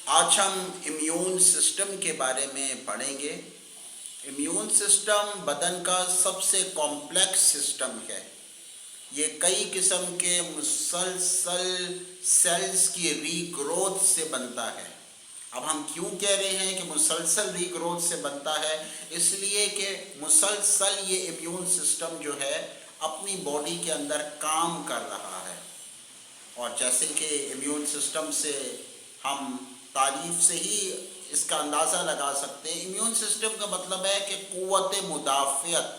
آج ہم immune system کے بارے میں پڑھیں گے۔ امیون سسٹم بدن کا سب سے کمپلیکس سسٹم ہے۔ یہ کئی قسم کے مسلسل سیلز کی ری گروتھ سے بنتا ہے۔ اب ہم کیوں کہہ رہے ہیں کہ مسلسل ری گروتھ سے بنتا ہے؟ اس لیے کہ مسلسل یہ امیون سسٹم جو ہے اپنی باڈی کے اندر کام کر رہا ہے۔ اور جیسے کہ امیون سسٹم سے ہم تعریف سے ہی اس کا اندازہ لگا سکتے ہیں، امیون سسٹم کا مطلب ہے کہ قوت مدافعت۔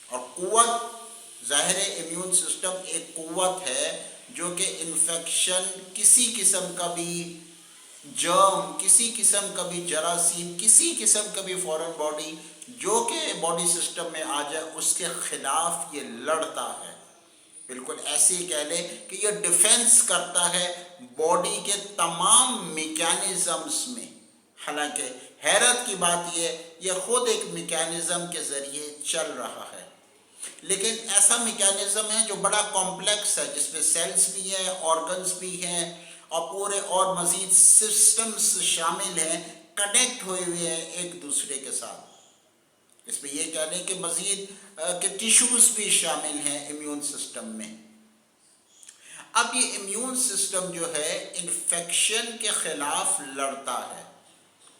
اور قوت، ظاہر امیون سسٹم ایک قوت ہے جو کہ انفیکشن، کسی قسم کا بھی جرم، کسی قسم کا بھی جراثیم، کسی قسم کا بھی فورن باڈی جو کہ باڈی سسٹم میں آ جائے اس کے خلاف یہ لڑتا ہے۔ بالکل ایسے ہی کہہ لیں کہ یہ ڈیفینس کرتا ہے باڈی کے تمام میکینزمز میں۔ حالانکہ حیرت کی بات یہ خود ایک میکینزم کے ذریعے چل رہا ہے، لیکن ایسا میکینزم ہے جو بڑا کمپلیکس ہے، جس میں سیلز بھی ہیں، آرگنز بھی ہیں، اور پورے اور مزید سسٹمز شامل ہیں، کنیکٹ ہوئے ہوئے ہیں ایک دوسرے کے ساتھ۔ اس میں یہ کہہ لیں کہ مزید کہ ٹیشوز بھی شامل ہیں امیون سسٹم میں۔ اب یہ امیون سسٹم جو ہے انفیکشن کے خلاف لڑتا ہے۔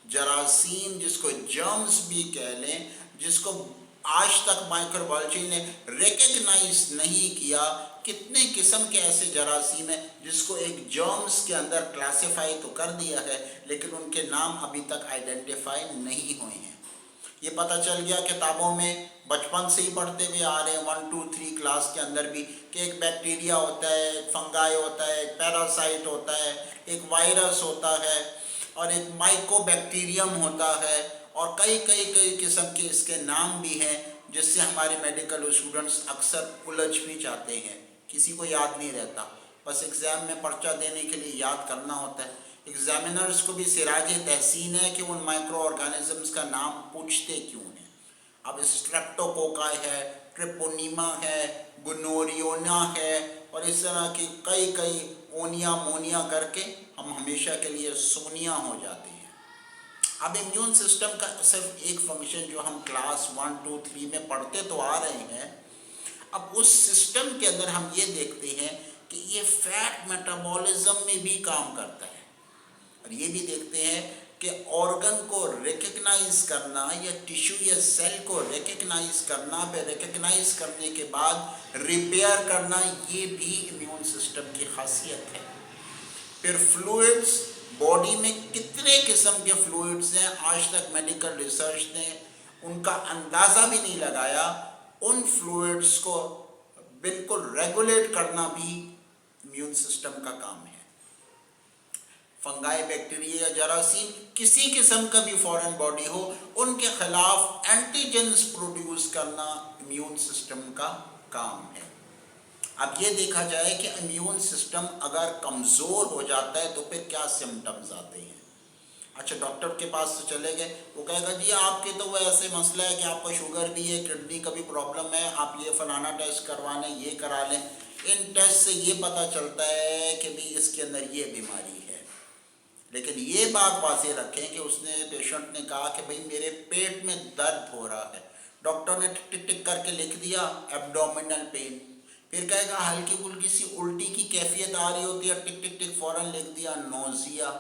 جراثیم، جس کو جرمز بھی کہہ لیں، جس کو آج تک مائکرو بایولوجی نے ریکگنائز نہیں کیا، کتنے قسم کے ایسے جراثیم ہیں جس کو ایک جرمز کے اندر کلاسیفائی تو کر دیا ہے، لیکن ان کے نام ابھی تک آئیڈینٹیفائی نہیں ہوئے ہیں۔ یہ پتہ چل گیا کتابوں میں بچپن سے ہی پڑھتے ہوئے آ رہے ہیں 1 2 3 کلاس کے اندر بھی، کہ ایک بیکٹیریا ہوتا ہے، ایک فنگائی ہوتا ہے، ایک پیراسائٹ ہوتا ہے، ایک وائرس ہوتا ہے، اور ایک مائکو بیکٹیریم ہوتا ہے، اور کئی قسم کے اس کے نام بھی ہیں جس سے ہمارے میڈیکل اسٹوڈنٹس اکثر الجھ بھی جاتے ہیں۔ کسی کو یاد نہیں رہتا، بس ایگزام میں پرچہ دینے کے لیے یاد کرنا ہوتا ہے۔ ایگزامینرز کو بھی سراج تحسین ہے کہ ان مائکرو آرگانزمز کا نام پوچھتے کیوں ہیں۔ اب اسٹریپٹوکوکائی ہے، ٹریپونیما ہے، گنوریونا ہے، اور اس طرح کی کئی اونیا مونیا کر کے ہم ہمیشہ کے لیے سونیا ہو جاتے ہیں۔ اب امیون سسٹم کا صرف ایک فنکشن جو ہم کلاس 1 2 3 میں پڑھتے تو آ رہے ہیں، اب اس سسٹم کے اندر ہم یہ دیکھتے ہیں کہ یہ فیٹ میٹابولزم میں بھی کام کرتا ہے، اور یہ بھی دیکھتے ہیں کہ آرگن کو ریکگنائز کرنا یا ٹیشو یا سیل کو ریکگنائز کرنا، پھر ریکگنائز کرنے کے بعد ریپیئر کرنا، یہ بھی امیون سسٹم کی خاصیت ہے۔ پھر فلوئڈز، باڈی میں کتنے قسم کے فلوئڈز ہیں، آج تک میڈیکل ریسرچ نے ان کا اندازہ بھی نہیں لگایا۔ ان فلوئڈز کو بالکل ریگولیٹ کرنا بھی امیون سسٹم کا کام ہے۔ فنگائی، بیکٹیریا یا جراثیم، کسی قسم کا بھی فورن باڈی ہو، ان کے خلاف اینٹیجنز پروڈیوس کرنا امیون سسٹم کا کام ہے۔ اب یہ دیکھا جائے کہ امیون سسٹم اگر کمزور ہو جاتا ہے تو پھر کیا سمٹمز آتے ہیں۔ اچھا، ڈاکٹر کے پاس تو چلے گئے، وہ کہے گا جی آپ کے تو وہ ایسے مسئلہ ہے کہ آپ کا شوگر بھی ہے، کڈنی کا بھی پرابلم ہے، آپ یہ فلانا ٹیسٹ کروا لیں، یہ کرا لیں۔ ان ٹیسٹ سے یہ پتہ چلتا ہے کہ بھی اس کے اندر یہ بیماری ہے، لیکن یہ بات واضح رکھیں کہ اس نے پیشنٹ نے کہا کہ بھئی میرے پیٹ میں درد ہو رہا ہے، ڈاکٹر نے ٹک ٹک ٹک کر کے لکھ دیا ایبڈومینل پین، پھر کہے گا ہلکی پھلکی سی الٹی کی کیفیت آ رہی ہوتی ہے، ٹک ٹک ٹک فوراً لکھ دیا نوزیا۔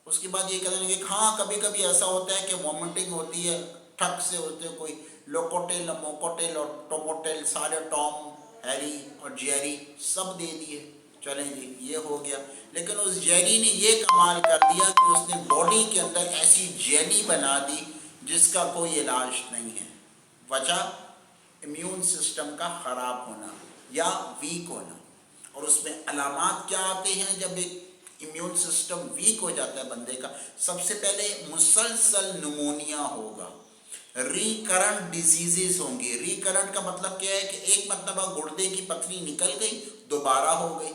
اس کے بعد یہ کہتے ہیں کہ ہاں کبھی کبھی ایسا ہوتا ہے کہ وومٹنگ ہوتی ہے، ٹھک سے ہوتے ہیں، کوئی لوکوٹیل موکوٹیل اور ٹوموٹیل، سارے ٹام ہیری اور جیری سب دے دیے، چلیں جی یہ ہو گیا۔ لیکن اس جیری نے یہ کمال کر دیا کہ اس نے باڈی کے اندر ایسی جیلی بنا دی جس کا کوئی علاج نہیں ہے۔ وجہ امیون سسٹم کا خراب ہونا یا ویک ہونا۔ اور اس میں علامات کیا آتے ہیں جب ایک امیون سسٹم ویک ہو جاتا ہے بندے کا؟ سب سے پہلے مسلسل نمونیا ہوگا، ریکرنٹ ڈیزیزز ہوں گی۔ ریکرنٹ کا مطلب کیا ہے کہ ایک مرتبہ گردے کی پتھری نکل گئی، دوبارہ ہو گئی۔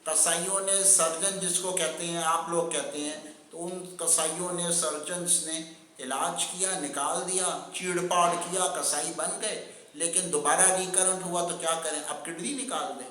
قصائیوں نے، سرجن جس کو کہتے ہیں، آپ لوگ کہتے ہیں، تو ان قصائیوں نے، سرجنز نے علاج کیا، نکال دیا، چیڑ پاڑ کیا، قصائی بن گئے، لیکن دوبارہ ریکرنٹ ہوا تو کیا کریں؟ اب کڈنی نکال دیں۔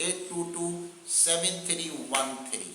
822 7313